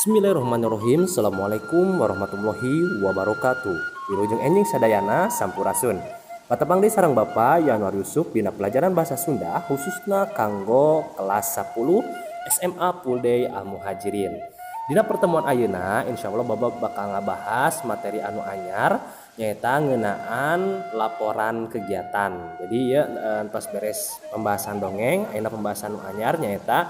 Bismillahirrahmanirrahim. Assalamualaikum warahmatullahi wabarakatuh. Wilujeng enjing sadayana sampurasun. Patepang deui sareng Bapak Yanuar Yusuf dina pelajaran bahasa Sunda khususna kanggo kelas 10 SMA Full Day Al Muhajirin. Dina pertemuan ayeuna insyaallah Bapak bakal ngabahas materi anu anyar nyaeta ngeunaan laporan kegiatan. Jadi ya pas beres pembahasan dongeng ayeuna pembahasan anu anyar nyaeta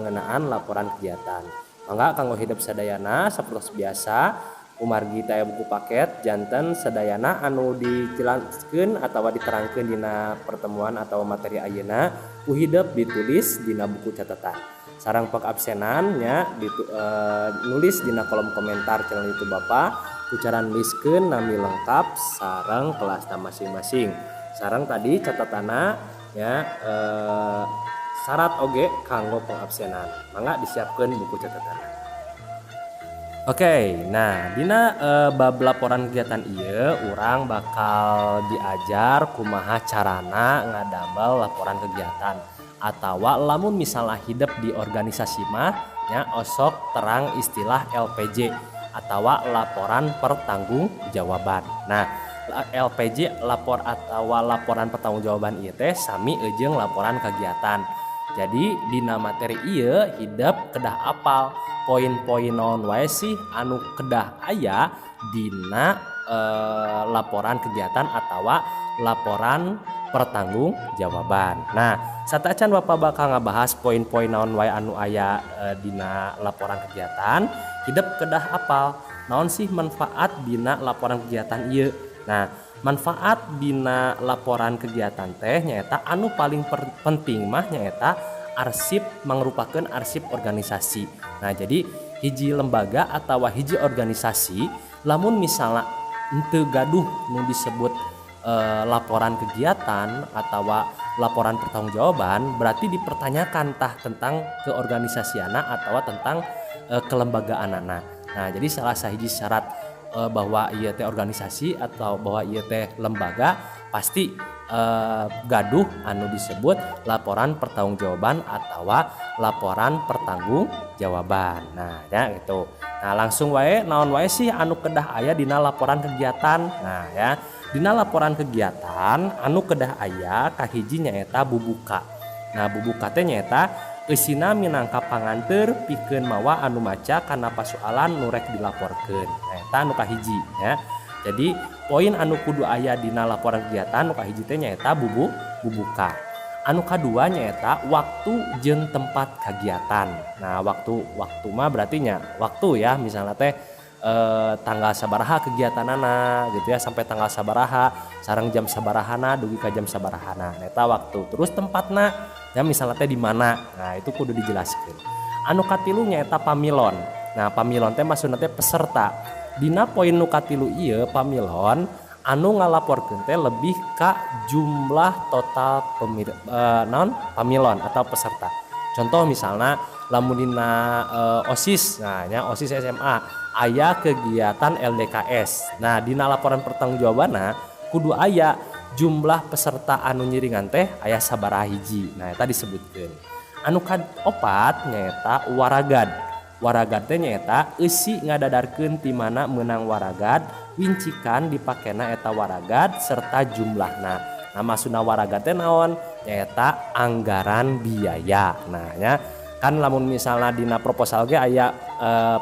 ngeunaan laporan kegiatan. Mangga kanggo hidup sadayana sapertos biasa umargi taya buku paket janten sadayana anu dijelaskeun atawa diterangkeun dina pertemuan atau materi ayeuna ku hidup ditulis dina buku catatan. Sareng pek absenan nya nulis dina kolom komentar channel YouTube Bapak ku cara nuliskeun nami lengkap sareng kelasna masing-masing. Sareng tadi catatanna nya syarat oge kanggo pengabsenan. Mangga disiapkeun buku catatan. Oke, nah dina bab laporan kegiatan ieu urang bakal diajar kumaha carana ngadamel laporan kegiatan atawa lamun misalnya hidup di organisasi mah nya osok terang istilah LPJ atawa laporan pertanggungjawaban. Nah, LPJ laporan pertanggungjawaban ieu teh sami jeung laporan kegiatan. Jadi dina materi ieu hidup kedah apal poin-poin naon wae sih anu kedah aya dina laporan kegiatan atawa laporan pertanggungjawaban. Nah, satacan Bapak bakal ngabahas poin-poin naon wae anu aya dina laporan kegiatan, hidup kedah apal naon sih manfaat dina laporan kegiatan ieu. Nah, manfaat dina laporan kegiatan teh nyaeta anu paling penting mah nyaeta arsip mangrupakeun arsip organisasi. Nah, jadi hiji lembaga atawa hiji organisasi lamun misalnya henteu gaduh nu disebut laporan kegiatan atawa laporan pertanggungjawaban berarti dipertanyakan tah tentang keorganisasiana atawa tentang kelembagaanana. Nah, jadi salah sahiji syarat bahwa ieu teh organisasi atau bahwa ieu teh lembaga pasti gaduh anu disebut laporan pertanggungjawaban atawa laporan pertanggungjawaban. Nah, ya gitu. Nah, langsung wae naon wae sih anu kedah aya dina laporan kegiatan. Nah, ya. Dina laporan kegiatan anu kedah aya kahiji nyaeta bubuka. Nah, bubuka teh nyaeta eusina minangka panganteur pikeun mawa anu maca kana pasoalan nu rek dilaporkeun. Nah, eta anu kahiji ya. Jadi poin anu kudu aya dina laporan kegiatan anu kahiji teh nyaeta bubuka. Anu kadua nyaeta waktu jeung tempat kegiatan. Nah, waktu mah berarti nya waktu ya misalnya teh tanggal sabaraha kegiatanana gitu ya sampai tanggal sabaraha sareng jam sabarahana dugi ka jam sabarahana. Nah, eta waktu. Terus tempatna ya misalnya teh di mana. Nah, itu kudu dijelaskeun. Anu katilu nyaeta pamilon. Nah, pamilon teh maksudna teh peserta. Dina poin nu katilu ieu pamilon anu ngalaporkeun teh lebih ka jumlah total pamilon atau peserta. Contoh misalnya lamun dina OSIS, nah nya OSIS SMA aya kegiatan LDKS. Nah, dina laporan pertanggungjawabanna kudu aya jumlah peserta anu nyiringan teh aya sabaraha hiji. Nah, eta disebutkeun. Anu kaopat nyaeta waragad. Waragad teh nyaeta eusi ngadadarkeun ti mana meunang waragad, wincikan dipakena eta waragad serta jumlahna. Nah, maksudna waragad teh naon? Nyaeta anggaran biaya. Nah, nya kan lamun misalnya dina proposal ge aya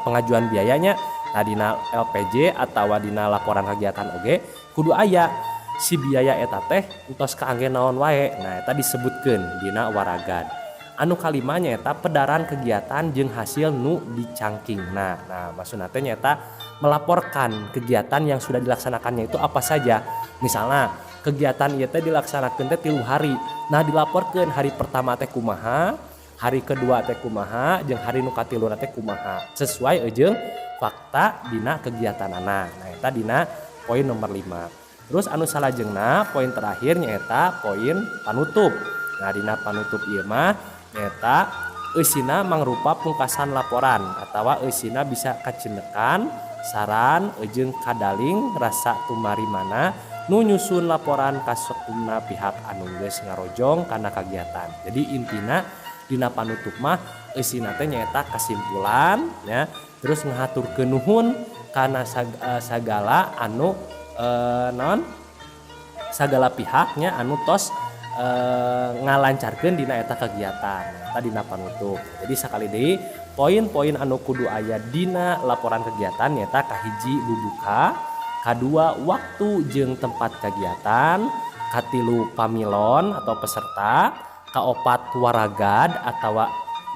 pengajuan biayanya. Nah, dina LPJ atawa dina laporan kegiatan oge kudu aya si biaya eta teh entos kaangge naon wae. Nah, eta disebutkeun dina waragad. Anu kalima nyaeta pedaran kegiatan jeung hasil nu dicangking. Nah maksudna teh nyaeta melaporkan kegiatan yang sudah dilaksanakannya itu apa saja. Misalnya kegiatan ieu teh dilaksanakeun teh 3 hari. Nah, dilaporkeun hari pertama teh kumaha, hari kedua teh kumaha, jeung hari nu katiluna teh kumaha. Sesuai jeung fakta dina kegiatanana. Nah, eta dina poin nomor 5. Terus anu salajengna poin terakhir nyaeta poin panutup. Nah, dina panutup ieu mah nyaeta eusina mangrupa pungkasan laporan atawa eusina bisa kacendekan saran jeung kadaling rasa tumarimana nu nyusun laporan ka sakumna pihak anu geus ngarojong kana kagiatan. Jadi intina dina panutup mah eusina teh nyaeta kesimpulan ya, terus ngahaturkeun nuhun kana sagala anu naon sagala pihaknya anu tos ngalancarkeun dina eta kegiatan eta dina panutup. Jadi sakali deui poin-poin anu kudu aya dina laporan kegiatan nyaeta kahiji bubuka, kadua waktu jeung tempat kegiatan, katilu pamilon atau peserta, kaopat waragad atau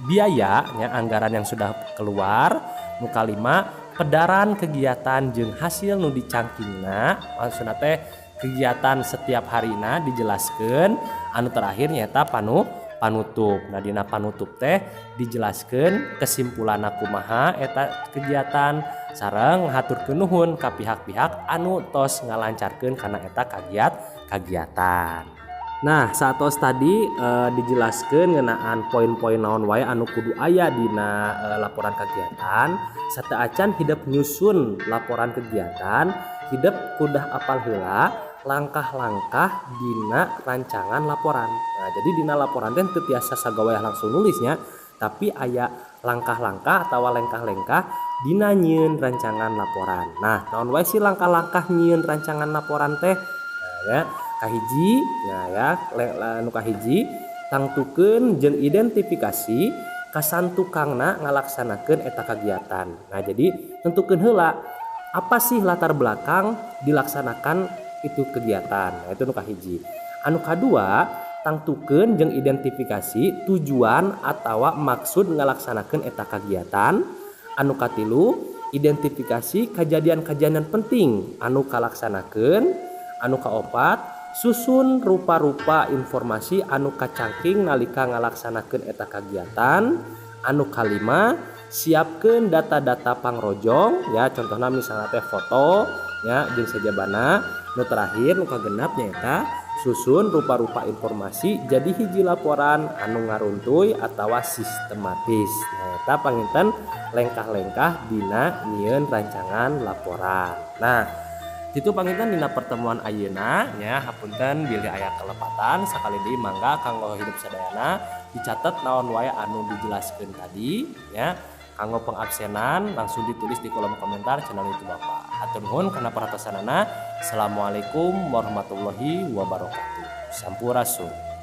biaya nya anggaran yang sudah keluar, nu kalima pedaran kegiatan jeung hasil nu dicangkingna maksudna teh kegiatan setiap harina dijelaskan, anu terakhir nyata panutup. Nah dina panutup teh dijelaskan kesimpulan kumaha eta kegiatan sareng haturkeun nuhun ka pihak-pihak anu tos ngalancarkeun kana eta kagiatan. Nah satos tadi dijelaskan ngeunaan poin-poin naon wae anu kudu aya dina laporan kegiatan, sateuacan hidup nyusun laporan kegiatan, hidup kudah apal heula langkah-langkah dina rancangan laporan. Nah, jadi dina laporan teh teu tiasa sagawaya langsung nulisnya, tapi aya langkah-langkah atau lengkah-lengkah dina nyieun rancangan laporan. Nah, naon wae sih langkah-langkah nyieun rancangan laporan teh? Nah, ya, kahiji, nah ya, nu kahiji tangtukeun jeung identifikasi kasan tukangna ngalaksanakeun eta kegiatan. Nah, jadi tentukeun heula apa sih latar belakang dilaksanakan itu kegiatan. Nah, itu nu kahiji. Anu kadua tangtukeun jeung identifikasi tujuan atawa maksud ngalaksanakeun eta kegiatan. Anu katilu identifikasi kejadian-kejadian penting anu kalaksanakeun. Anu kaopat susun rupa-rupa informasi anu kacangking nalika ngalaksanakeun eta kegiatan. Anu kalima siapkeun data-data pangrojong ya, contohnya misalnya teh foto ya jeung sajabana. Nu terakhir nu kagenap nyaeta susun rupa-rupa informasi jadi hiji laporan anu ngaruntuy atawa sistematis. Nah eta panginten lengkah-lengkah dina nyieun rancangan laporan. Nah itu panginten dina pertemuan ayeuna nya hapunten bilih aya kelepatan sakali deui mangga kanggo hidup sadayana dicatat naon wae anu dijelaskeun tadi ya. Kanggo pengabsenan langsung ditulis di kolom komentar channel YouTube Bapak. Hatur nuhun kana paratosanana. Assalamualaikum warahmatullahi wabarakatuh. Sampurasun.